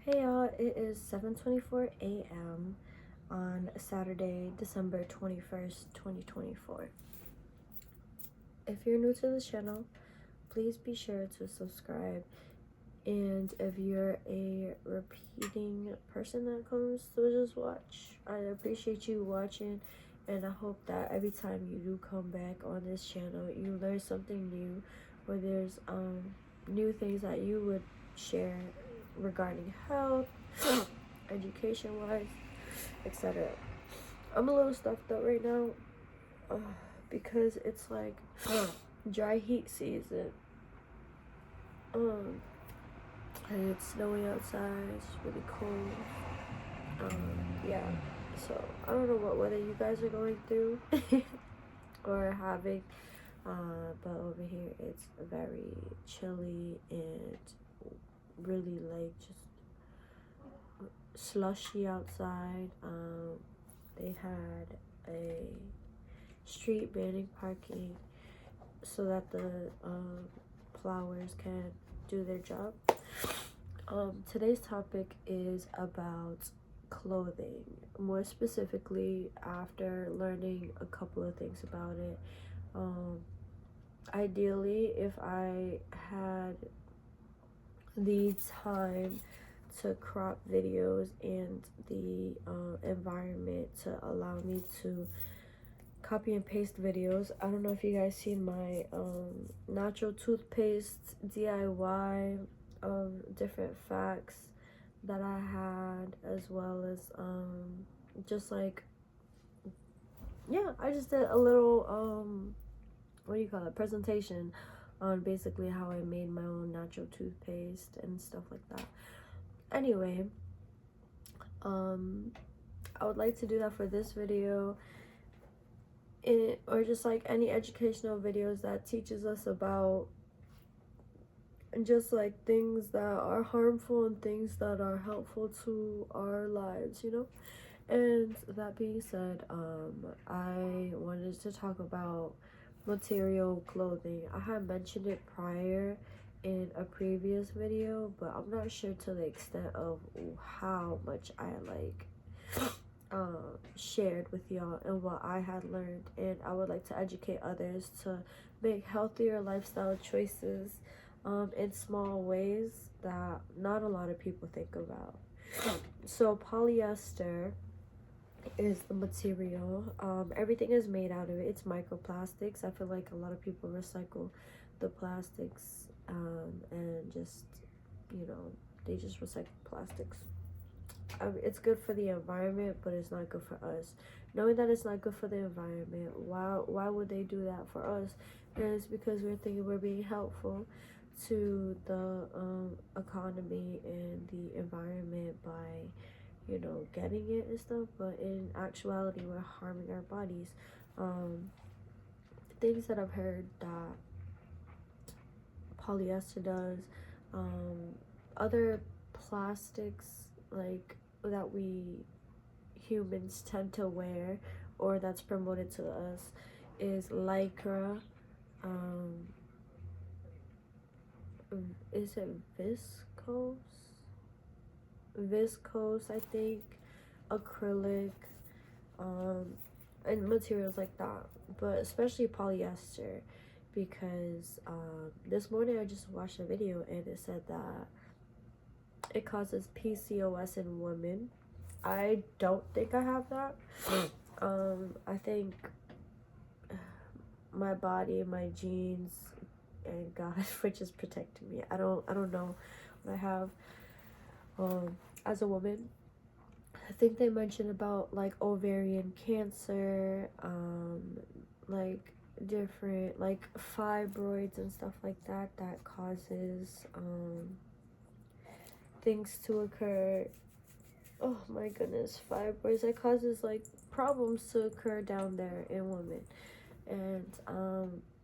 Hey y'all, it is 7:24 a.m. on Saturday, December 21st, 2024. If you're new to the channel, please be sure to subscribe. And if you're a repeating person that comes to just watch, I appreciate you watching, and I hope that every time you do come back on this channel, you learn something new, or there's new things that you would share regarding health, education wise, etc. I'm a little stuffed up right now because it's like dry heat season. And it's snowing outside, it's really cold. Yeah, so I don't know what weather you guys are going through or having, but over here it's very chilly and really like just slushy outside. They had a street banning parking so that the plowers can do their job. Today's topic is about clothing, more specifically after learning a couple of things about it. Ideally, if I had the time to crop videos and the environment to allow me to copy and paste videos. I don't know if you guys seen my natural toothpaste DIY of different facts that I had, as well as just like, yeah, I just did a little what do you call it, presentation on basically how I made my own natural toothpaste and stuff like that. Anyway, I would like to do that for this video, or just like any educational videos that teaches us about just like things that are harmful and things that are helpful to our lives, you know. And that being said, I wanted to talk about material clothing. I had mentioned it prior in a previous video, but I'm not sure to the extent of how much I shared with y'all and what I had learned. And I would like to educate others to make healthier lifestyle choices in small ways that not a lot of people think about. So polyester is the material. Everything is made out of it. It's microplastics. I feel like a lot of people recycle the plastics and just, you know, they just recycle plastics. It's good for the environment, but it's not good for us. Knowing that it's not good for the environment, why would they do that for us? And it's because we're thinking we're being helpful to the economy and the environment by, you know, getting it and stuff, but in actuality we're harming our bodies. Things that I've heard that polyester does, other plastics like that we humans tend to wear or that's promoted to us is lycra. Is it viscose, I think, acrylic, and materials like that, but especially polyester, because this morning I just watched a video and it said that it causes PCOS in women. I don't think I have that. I think my body, my genes, and God which is protecting me. I don't know what I have as a woman. I think they mentioned about like ovarian cancer, like different like fibroids and stuff like that causes things to occur. Oh my goodness, fibroids that causes like problems to occur down there in women. And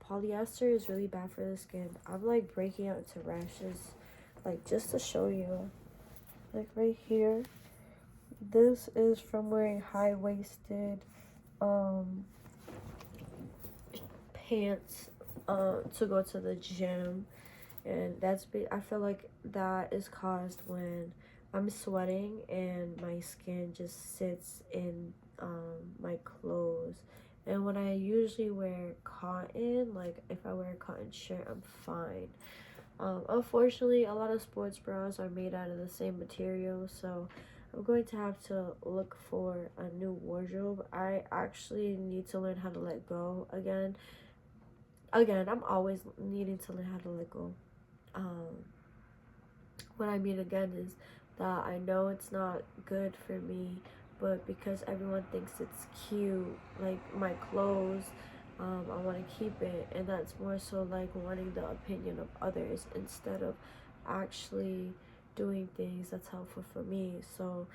polyester is really bad for the skin. I'm like breaking out into rashes, like just to show you, like right here. This is from wearing high-waisted pants to go to the gym, and I feel like that is caused when I'm sweating and my skin just sits in my clothes. And when I usually wear cotton, like if I wear a cotton shirt, I'm fine. Unfortunately, a lot of sports bras are made out of the same material, so I'm going to have to look for a new wardrobe. I actually need to learn how to let go again. I'm always needing to learn how to let go. Um, what I mean again is that I know it's not good for me, but because everyone thinks it's cute, like my clothes, I want to keep it, and that's more so like wanting the opinion of others instead of actually doing things that's helpful for me. So,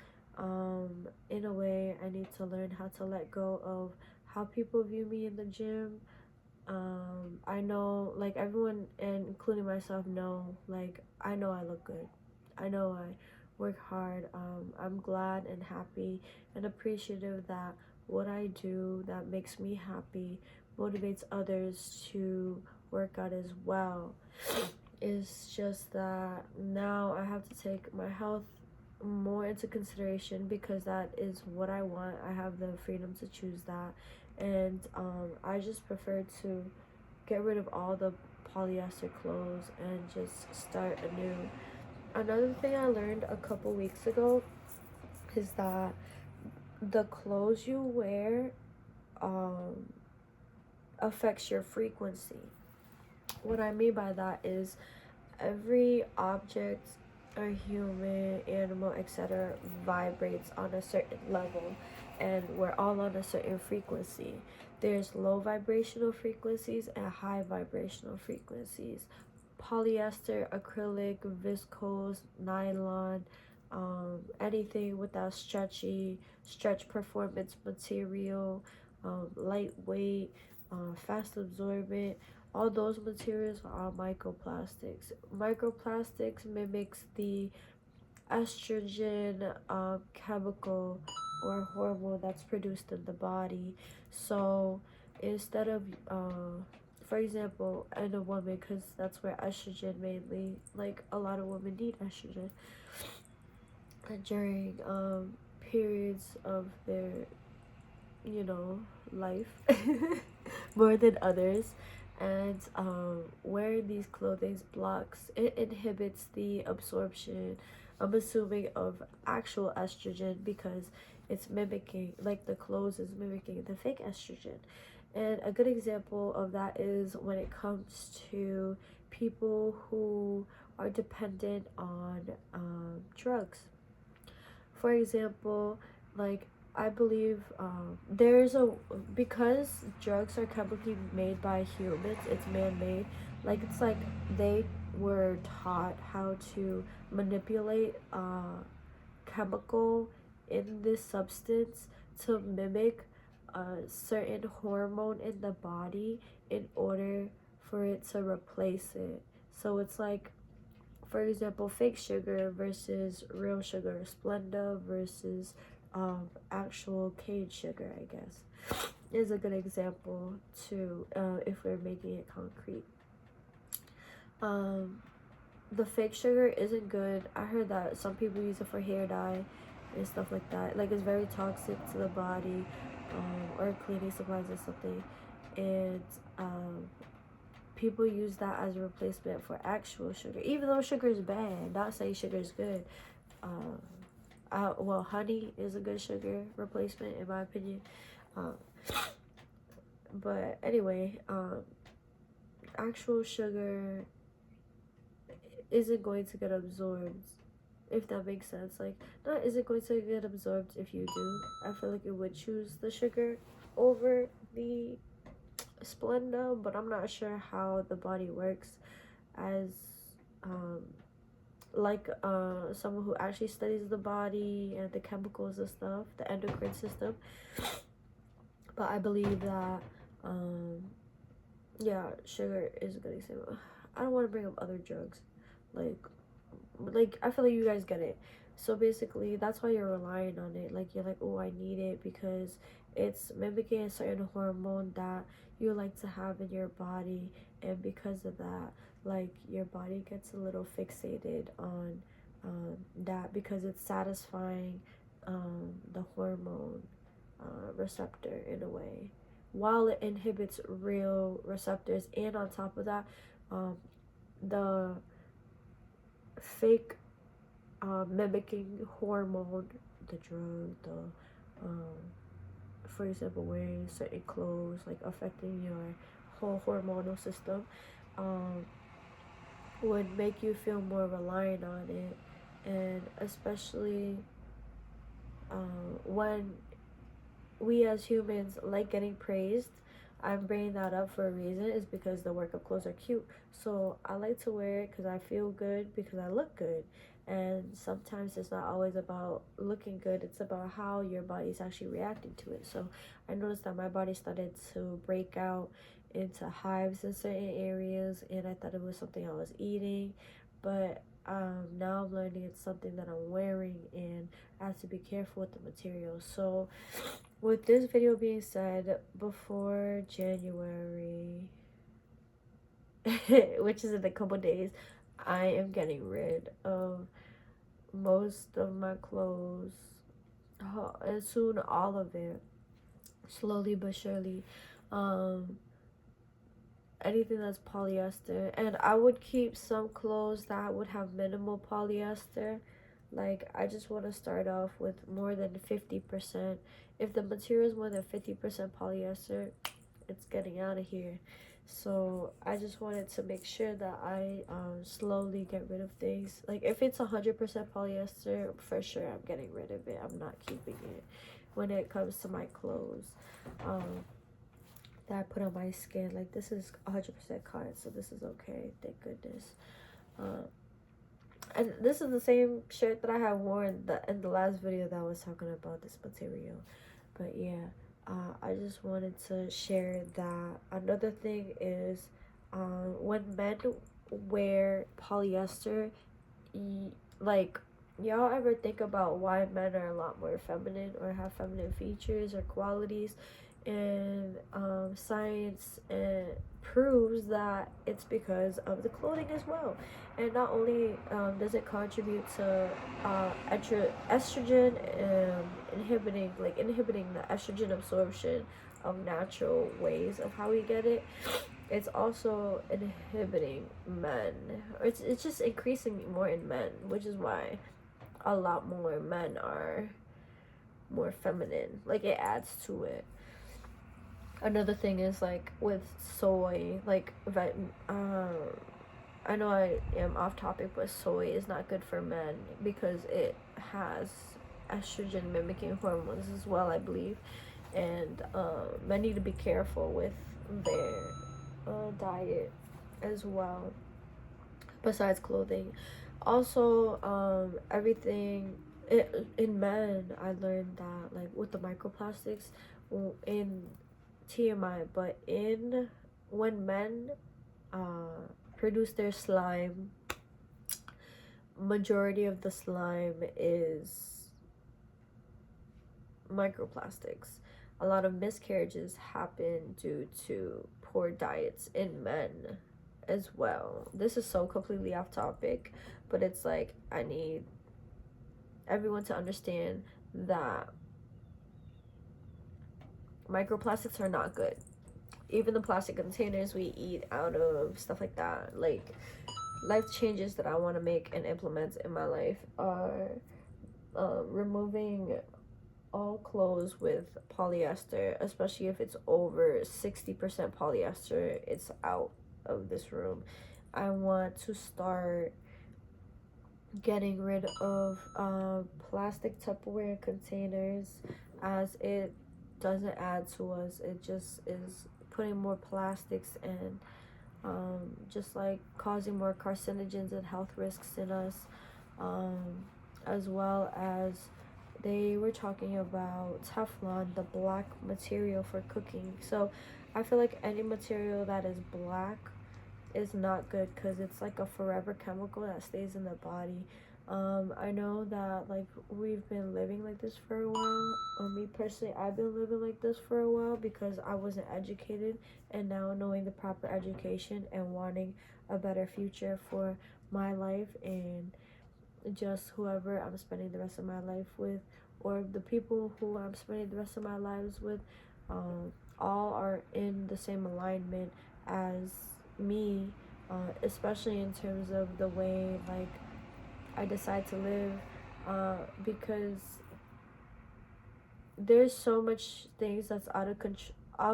in a way, I need to learn how to let go of how people view me in the gym. I know, like, everyone, and including myself, know, like, I know I look good. I know I work hard. I'm glad and happy and appreciative that what I do that makes me happy motivates others to work out as well. It's just that now I have to take my health more into consideration because that is what I want. I have the freedom to choose that. And I just prefer to get rid of all the polyester clothes and just start anew. Another thing I learned a couple weeks ago is that the clothes you wear um, affects your frequency. What I mean by that is every object or human, animal, etc. vibrates on a certain level, and we're all on a certain frequency. There's low vibrational frequencies and high vibrational frequencies. Polyester, acrylic, viscose, nylon, anything with that stretch performance material, lightweight, fast absorbent, all those materials are microplastics. Microplastics mimics the estrogen chemical or hormone that's produced in the body. So instead of for example, in a woman, because that's where estrogen mainly, like a lot of women need estrogen during periods of their, you know, life more than others. And wearing these clothing blocks, it inhibits the absorption, I'm assuming, of actual estrogen because it's mimicking, like the clothes is mimicking the fake estrogen. And a good example of that is when it comes to people who are dependent on drugs. For example, like I believe there's a, because drugs are chemically made by humans, it's man-made. Like it's like they were taught how to manipulate chemical in this substance to mimic a certain hormone in the body in order for it to replace it. So it's like, for example, fake sugar versus real sugar, Splenda versus actual cane sugar, I guess, is a good example too, if we're making it concrete. Um, the fake sugar isn't good. I heard that some people use it for hair dye and stuff like that. Like it's very toxic to the body, or cleaning supplies or something. And people use that as a replacement for actual sugar, even though sugar is bad. Not saying sugar is good. Well, honey is a good sugar replacement in my opinion. Um, but anyway, actual sugar isn't going to get absorbed, if that makes sense. Like, not is it going to get absorbed if you do. I feel like it would choose the sugar over the Splenda, but I'm not sure how the body works as um like someone who actually studies the body and the chemicals and stuff, the endocrine system. But I believe that yeah, sugar is a good example. I don't want to bring up other drugs, like I feel like you guys get it. So basically that's why you're relying on it. Like you're like, oh, I need it because it's mimicking a certain hormone that you like to have in your body, and because of that, like your body gets a little fixated on that because it's satisfying the hormone receptor in a way, while it inhibits real receptors. And on top of that, the fake mimicking hormone, the drug, for example, wearing certain clothes, like affecting your whole hormonal system, would make you feel more reliant on it. And especially when we as humans like getting praised, I'm bringing that up for a reason, is because the workout clothes are cute. So I like to wear it because I feel good, because I look good. And sometimes it's not always about looking good, it's about how your body's actually reacting to it. So I noticed that my body started to break out into hives in certain areas, and I thought it was something I was eating, but now I'm learning it's something that I'm wearing, and I have to be careful with the material. So with this video being said, before January, which is in a couple days, I am getting rid of most of my clothes, and soon all of it, slowly but surely. Anything that's polyester, and I would keep some clothes that would have minimal polyester. Like, I just want to start off with more than 50%. If the material is more than 50% polyester, it's getting out of here. So I just wanted to make sure that I slowly get rid of things. Like, if it's 100% polyester, for sure I'm getting rid of it. I'm not keeping it. When it comes to my clothes that I put on my skin, like, this is 100% cotton, so this is okay, thank goodness. And this is the same shirt that I had worn in the last video that I was talking about this material. But yeah, I just wanted to share that. Another thing is, when men wear polyester, like, y'all ever think about why men are a lot more feminine or have feminine features or qualities? And science proves that it's because of the clothing as well. And not only does it contribute to estrogen, inhibiting the estrogen absorption of natural ways of how we get it, it's also inhibiting men. It's just increasing more in men, which is why a lot more men are more feminine. Like, it adds to it. Another thing is, like, with soy, like, I know I am off topic, but soy is not good for men because it has estrogen mimicking hormones as well, I believe. And men need to be careful with their diet as well, besides clothing. Also, everything in men, I learned that, like, with the microplastics, in TMI, but when men produce their slime, majority of the slime is microplastics. A lot of miscarriages happen due to poor diets in men as well. This is so completely off topic, but it's like, I need everyone to understand that microplastics are not good. Even the plastic containers we eat out of, stuff like that. Like, life changes that I want to make and implement in my life are removing all clothes with polyester, especially if it's over 60% polyester. It's out of this room. I want to start getting rid of plastic Tupperware containers, as it doesn't add to us. It just is putting more plastics and just like causing more carcinogens and health risks in us, as well as they were talking about Teflon, the black material for cooking. So I feel like any material that is black is not good because it's like a forever chemical that stays in the body. I know that, like, we've been living like this for a while. Me personally, I've been living like this for a while because I wasn't educated, and now knowing the proper education and wanting a better future for my life and just whoever I'm spending the rest of my life with, or the people who I'm spending the rest of my lives with, all are in the same alignment as me, especially in terms of the way like I decide to live, because there's so much things that's out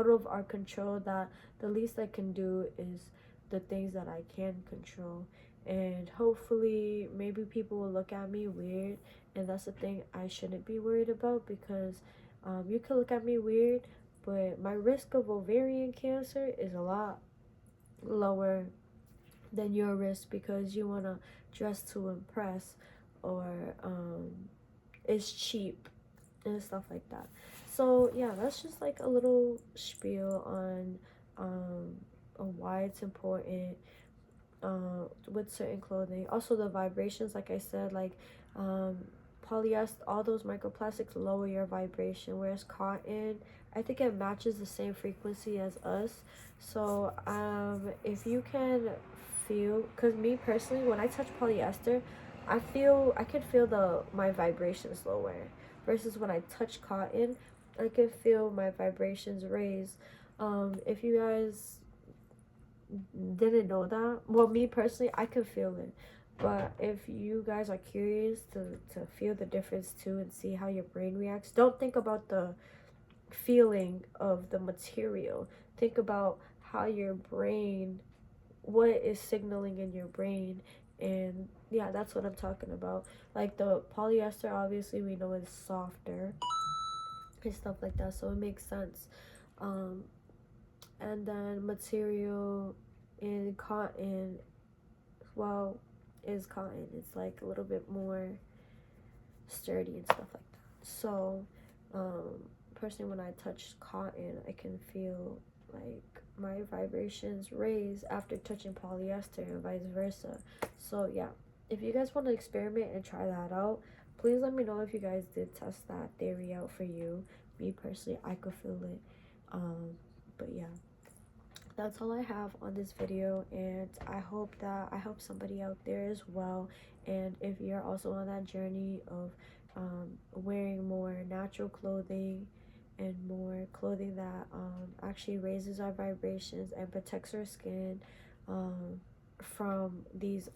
of our control, that the least I can do is the things that I can control. And hopefully maybe people will look at me weird, and that's the thing I shouldn't be worried about, because you can look at me weird, but my risk of ovarian cancer is a lot lower than your risk, because you want to dress to impress, or it's cheap and stuff like that. So yeah, that's just like a little spiel on why it's important with certain clothing. Also the vibrations, like I said, like um polyester, all those microplastics lower your vibration, whereas cotton, I think it matches the same frequency as us. So if you can feel, because me personally, when I touch polyester, I can feel the my vibrations lower, versus when I touch cotton, I can feel my vibrations raise. If you guys didn't know that, well, me personally, I can feel it. But if you guys are curious to feel the difference too, and see how your brain reacts, don't think about the feeling of the material. Think about how your brain, what is signaling in your brain. And yeah, that's what I'm talking about. Like the polyester, obviously we know is softer and stuff like that, so it makes sense. um and then material in cotton, well, is cotton, it's like a little bit more sturdy and stuff like that. So personally, when I touch cotton, I can feel like my vibrations raise after touching polyester, and vice versa. So yeah, if you guys want to experiment and try that out, please let me know if you guys did test that theory out for you. Me personally, I could feel it. But yeah, that's all I have on this video, and I hope that I help somebody out there as well. And if you're also on that journey of wearing more natural clothing, and more clothing that actually raises our vibrations and protects our skin from these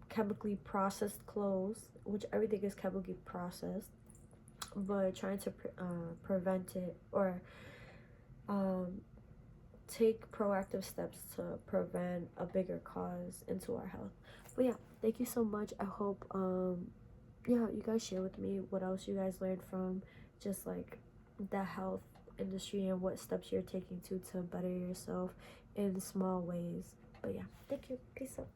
chemically processed clothes, which everything is chemically processed, but trying to prevent it, or take proactive steps to prevent a bigger cause into our health. But yeah, thank you so much. I hope yeah, you guys share with me what else you guys learned from just like the health industry, and what steps you're taking to better yourself in small ways. But yeah, thank you. Peace out.